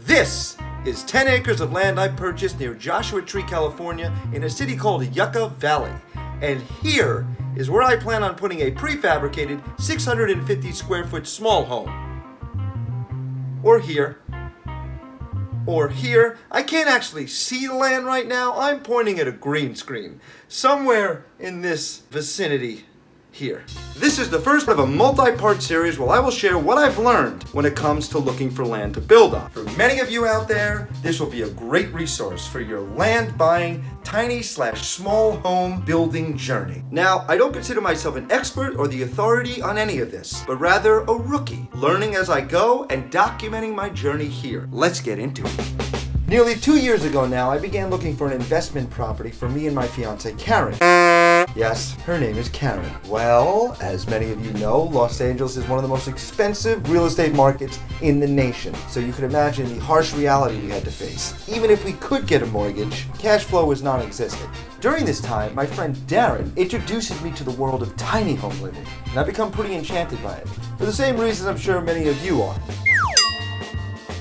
This is 10 acres of land I purchased near Joshua Tree, California, in a city called Yucca Valley. And here is where I plan on putting a prefabricated 650 square foot small home. Or here. Or here. I can't actually see the land right now. I'm pointing at a green screen. Somewhere in this vicinity here. This is the first of a multi-part series where I will share what I've learned when it comes to looking for land to build on. For many of you out there, this will be a great resource for your land buying, tiny/small home building journey. Now, I don't consider myself an expert or the authority on any of this, but rather a rookie, learning as I go and documenting my journey here. Let's get into it. Nearly 2 years ago now, I began looking for an investment property for me and my fiancée, Karen. Yes, her name is Karen. Well, as many of you know, Los Angeles is one of the most expensive real estate markets in the nation. So you could imagine the harsh reality we had to face. Even if we could get a mortgage, cash flow was non-existent. During this time, my friend Darren introduces me to the world of tiny home living, and I've become pretty enchanted by it, for the same reasons I'm sure many of you are.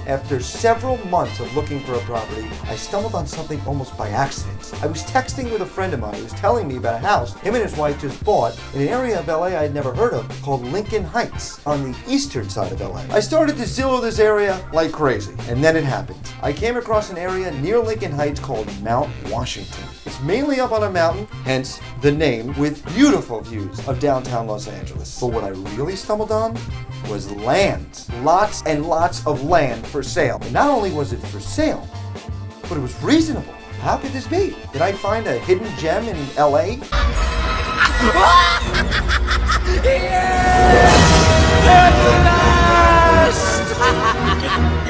After several months of looking for a property, I stumbled on something almost by accident. I was texting with a friend of mine who was telling me about a house him and his wife just bought in an area of LA I had never heard of called Lincoln Heights on the eastern side of LA. I started to Zillow this area like crazy, and then it happened. I came across an area near Lincoln Heights called Mount Washington. It's mainly up on a mountain, hence the name, with beautiful views of downtown Los Angeles. But what I really stumbled on was land. Lots and lots of land for sale. And not only was it for sale, but it was reasonable. How could this be? Did I find a hidden gem in LA?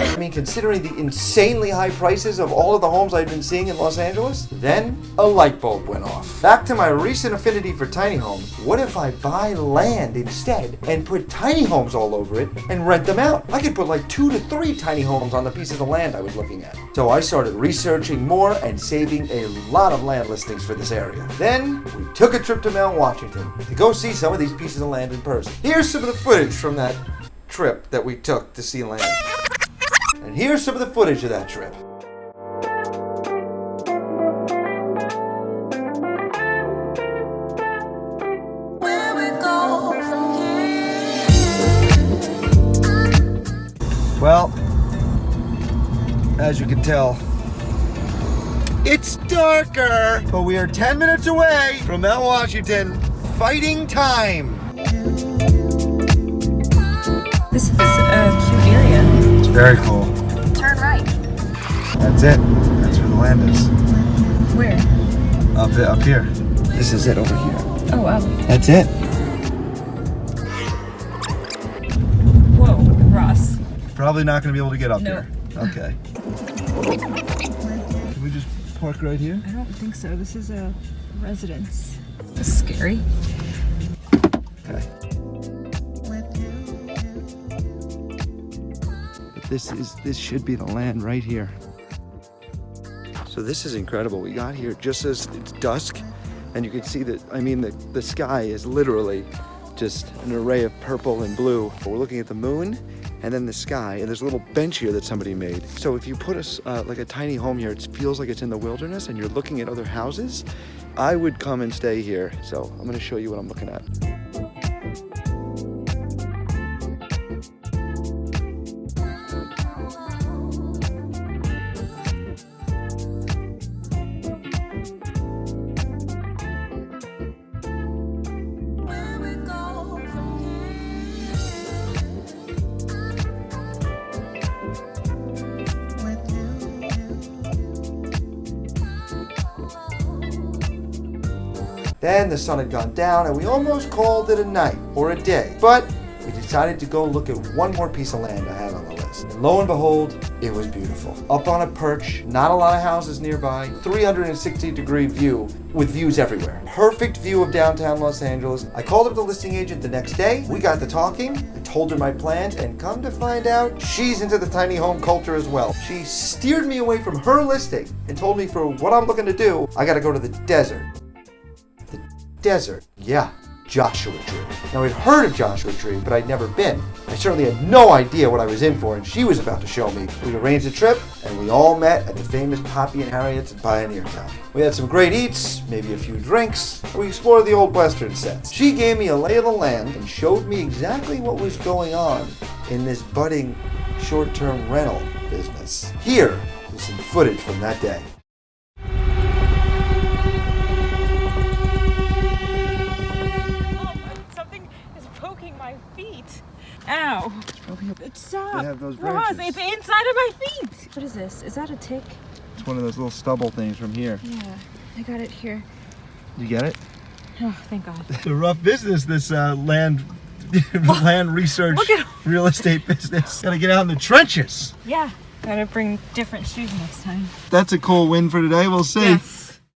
I mean, considering the insanely high prices of all of the homes I'd been seeing in Los Angeles, then a light bulb went off. Back to my recent affinity for tiny homes, what if I buy land instead and put tiny homes all over it and rent them out? I could put like 2 to 3 tiny homes on the pieces of land I was looking at. So I started researching more and saving a lot of land listings for this area. Then we took a trip to Mount Washington to go see some of these pieces of land in person. Here's some of the footage from that trip that we took to see land. And here's some of the footage of that trip. Well, as you can tell, it's darker, but we are 10 minutes away from Mount Washington. Fighting time. This is a cute area. It's very cool. Turn right. That's it. That's where the land is. Where? Up here. This is it over here. Oh, wow. That's it. Whoa, Ross. Probably not going to be able to get up No. here. Okay. Can we just park right here? I don't think so. This is a residence. This is scary. Okay. This should be the land right here. So this is incredible. We got here just as it's dusk, and you can see that, I mean, the sky is literally just an array of purple and blue. We're looking at the moon and then the sky, and there's a little bench here that somebody made. So if you put like a tiny home here, it feels like it's in the wilderness and you're looking at other houses. I would come and stay here. So I'm gonna show you what I'm looking at. Then the sun had gone down and we almost called it a night or a day. But we decided to go look at one more piece of land I had on the list. And lo and behold, it was beautiful. Up on a perch, not a lot of houses nearby, 360-degree view with views everywhere. Perfect view of downtown Los Angeles. I called up the listing agent the next day. We got to talking. I told her my plans, and come to find out, she's into the tiny home culture as well. She steered me away from her listing and told me for what I'm looking to do, I gotta go to the desert. The desert, yeah. Joshua Tree. Now, I'd heard of Joshua Tree, but I'd never been. I certainly had no idea what I was in for, and she was about to show me. We arranged a trip, and we all met at the famous Poppy and Harriet's in Pioneer Town. We had some great eats, maybe a few drinks, and we explored the old Western sets. She gave me a lay of the land and showed me exactly what was going on in this budding short-term rental business. Here is some footage from that day. Something is poking my feet. Ow. Stop. They have those Ross, branches. it's inside of my feet. What is this? Is that a tick? It's one of those little stubble things from here. Yeah, I got it here. You get it? Oh, thank God. It's a rough business, this land research, Look at- real estate business. Gotta get out in the trenches. Yeah, gotta bring different shoes next time. That's a cool win for today, we'll see. Yes.